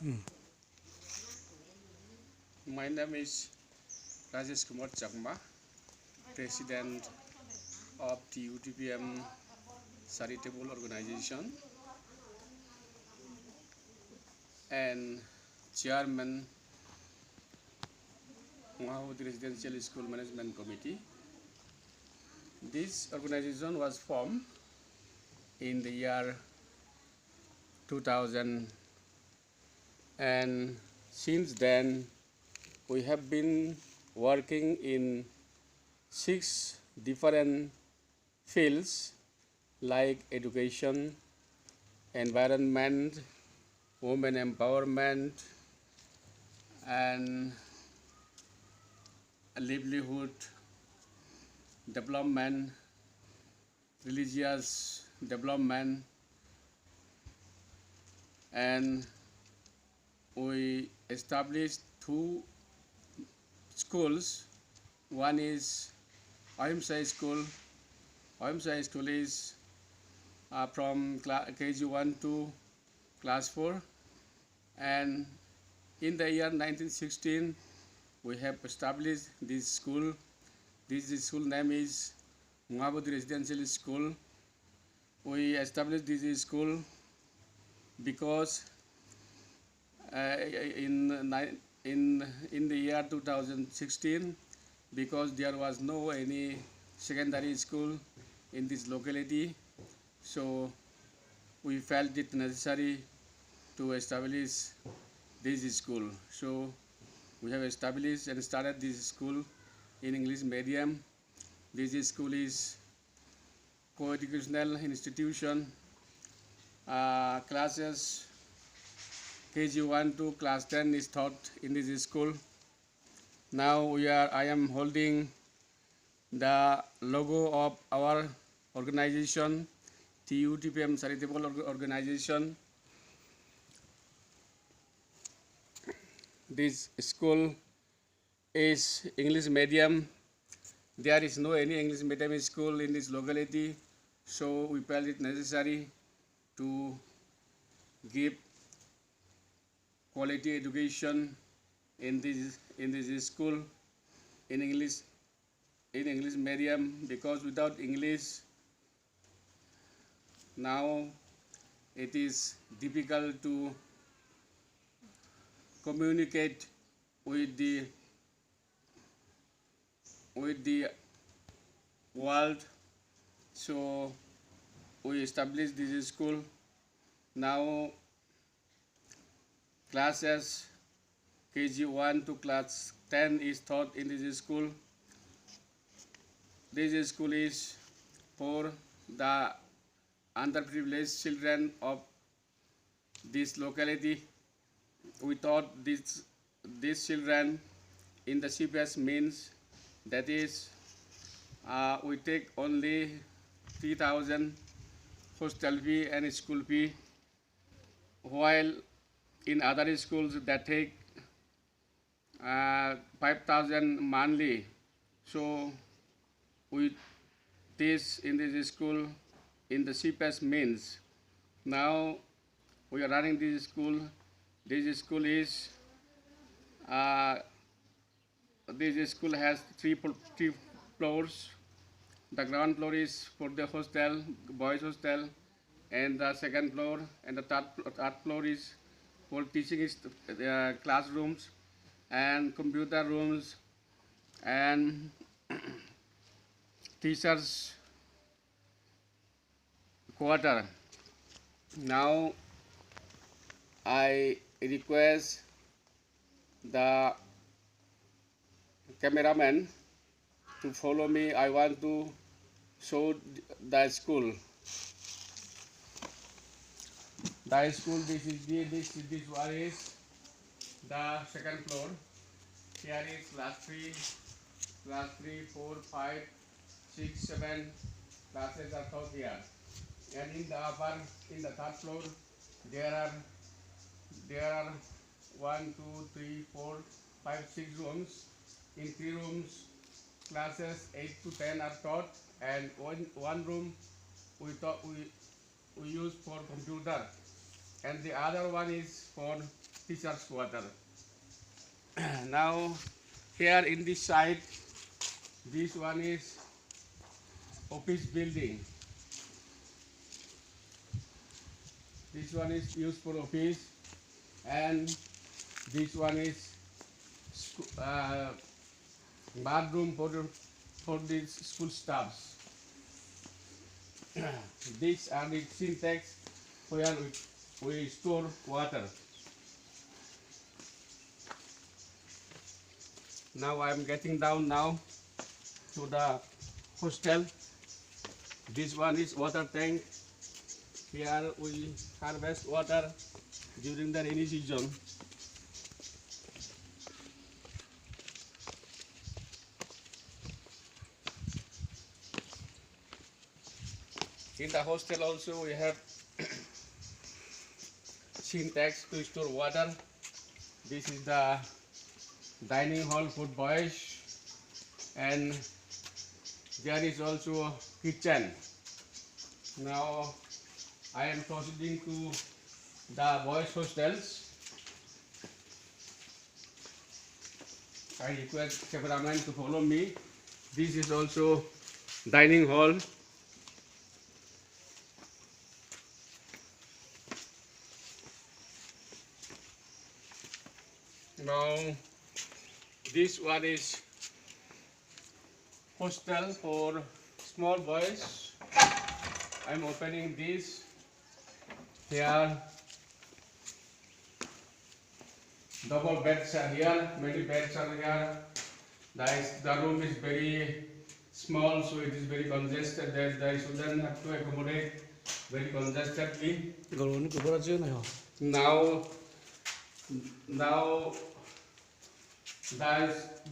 My name is Chakma, President of the UTPM Charitable Organization and Chairman of the Residential School Management Committee. This organization was formed in the year 2000, and since then we have been working in 6 different fields like education, environment, women empowerment, and livelihood development, religious development, and we established 2 schools. One is Ahimsa School. Ahimsa School is from KG1 to class 4, and in the year 1916 we have established this school. This school name is Muhabbat Residential School. We established this school because in the year 2016, because there was no any secondary school in this locality, so we felt it necessary to establish this school. So we have established and started this school in English medium. This school is co-educational institution. Classes KG1 to class 10 is taught in this school. Now I am holding the logo of our organization, TUTPM Charitable Organization. This school is English medium. There is no any English medium school in this locality, so we felt it necessary to give quality education in this school in English medium, because without English now it is difficult to communicate with the world. So we established this school. Now classes KG1 to class 10 is taught in this school. This school is for the underprivileged children of this locality. We taught these children in the cheapest means, that is, we take only 3,000 hostel fee and school fee, while in other schools that take 5,000 monthly. So we teach in this school in the cheapest means. Now we are running this school. This school is this school has three floors. The ground floor is for the hostel, boys hostel, and the second floor and the third floor is for teaching classrooms and computer rooms and teachers quarter. Now I request the cameraman to follow me. I want to show the school. The school, this one is the second floor. Here is class 3, 4, 5, 6, 7 classes are taught here. And in the third floor, there are 1, 2, 3, 4, 5, 6 rooms. In 3 rooms, classes 8 to 10 are taught, and one room we use for computer, and the other one is for teachers' quarter. Now, here in this side, this one is office building. This one is used for office, and this one is bathroom for the school staffs. These are the syntax where we store water. Now I am getting down now to the hostel. This one is water tank. Here we harvest water during the rainy season. In the hostel also we have syntax to store water. This is the dining hall for boys, and there is also a kitchen. Now I am proceeding to the boys hostels. I request cameraman to follow me. This is also dining hall. Now this one is hostel for small boys. I'm opening this. Here double beds are here, many beds are here. The room is very small, so it is very congested. The students have to accommodate very congested. Now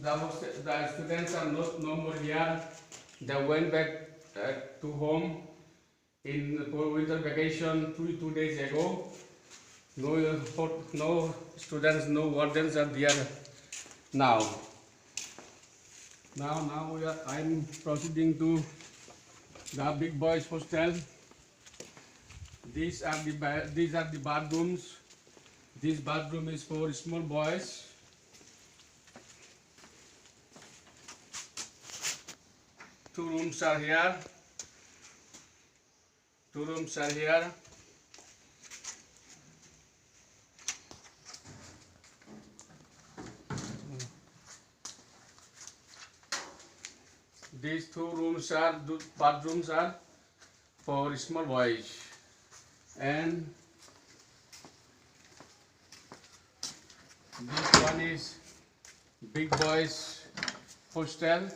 the students are no more here. They went back to home for winter vacation two days ago. No students, no wardens are there now. I'm proceeding to the big boys hostel. These are the bathrooms. This bathroom is for small boys. Two rooms are here. These bathrooms are for small boys, and this one is big boys hostel.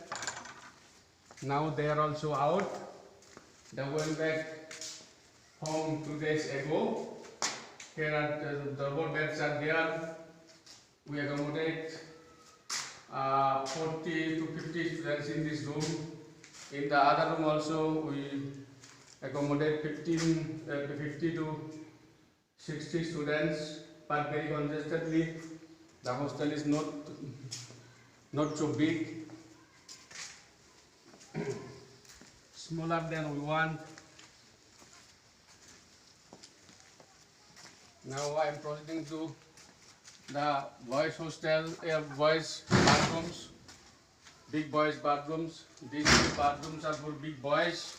Now they are also out. They went back home 2 days ago. Here are the double beds are there. We accommodate 40 to 50 students in this room. In the other room also we accommodate 50 to 60 students, but very congested. The hostel is not so big. Smaller than we want. Now I am proceeding to the boys hostel, boys bathrooms, big boys bathrooms. These bathrooms are for big boys.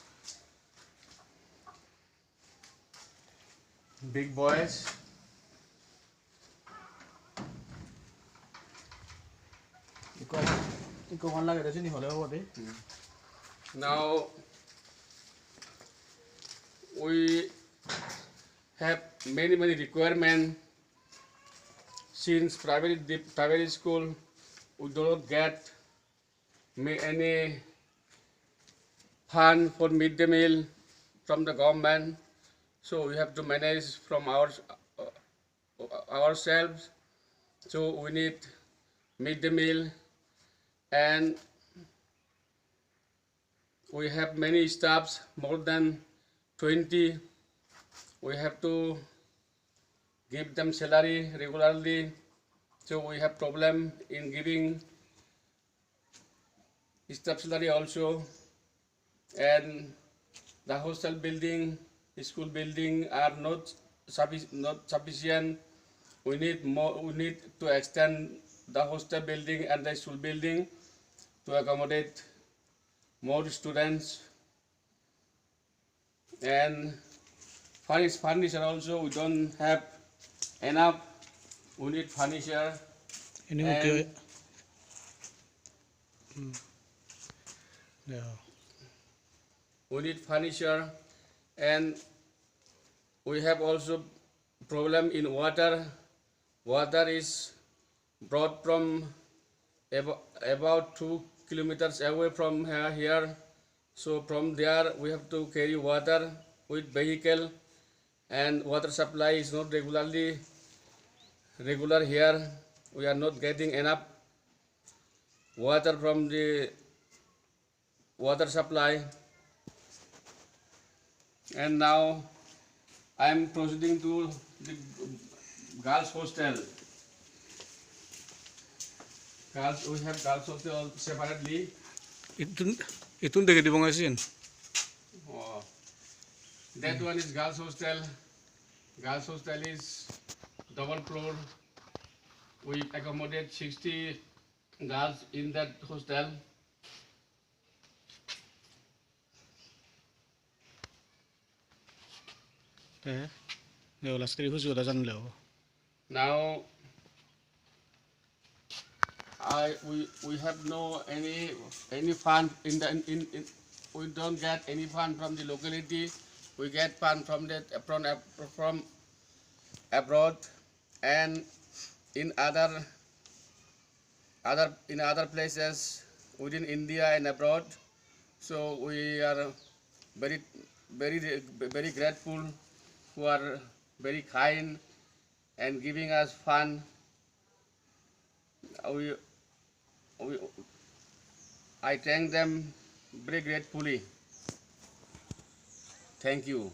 Big boys. Now we have many requirements. Since private school, we do not get any fund for midday meal from the government, so we have to manage from ourselves. So we need midday meal, and we have many staffs, more than 20. We have to give them salary regularly, so we have problem in giving staff salary also. And the hostel building, school building are not sufficient. we need more. We need to extend the hostel building and the school building to accommodate more students, and furniture also we don't have enough. We need furniture. Ini And okay. Yeah. we need furniture, and we have also problem in water. Water is brought from about 2 kilometers away from here. So from there we have to carry water with vehicle, and water supply is not regular here. We are not getting enough water from the water supply. And now I am proceeding to the girls hostel. We have girls hostel separately. Itu udah gede banget sih. Oh, that one is girls hostel. Girls hostel is double floor. We accommodate 60 girls in that hostel. Ya ulas kali khusus udah jangan lo. Now we have no any fund in we don't get any fund from the locality. We get fund from from abroad and in other places within India and abroad. So we are very grateful, who are very kind and giving us fun. I thank them very gratefully. Thank you.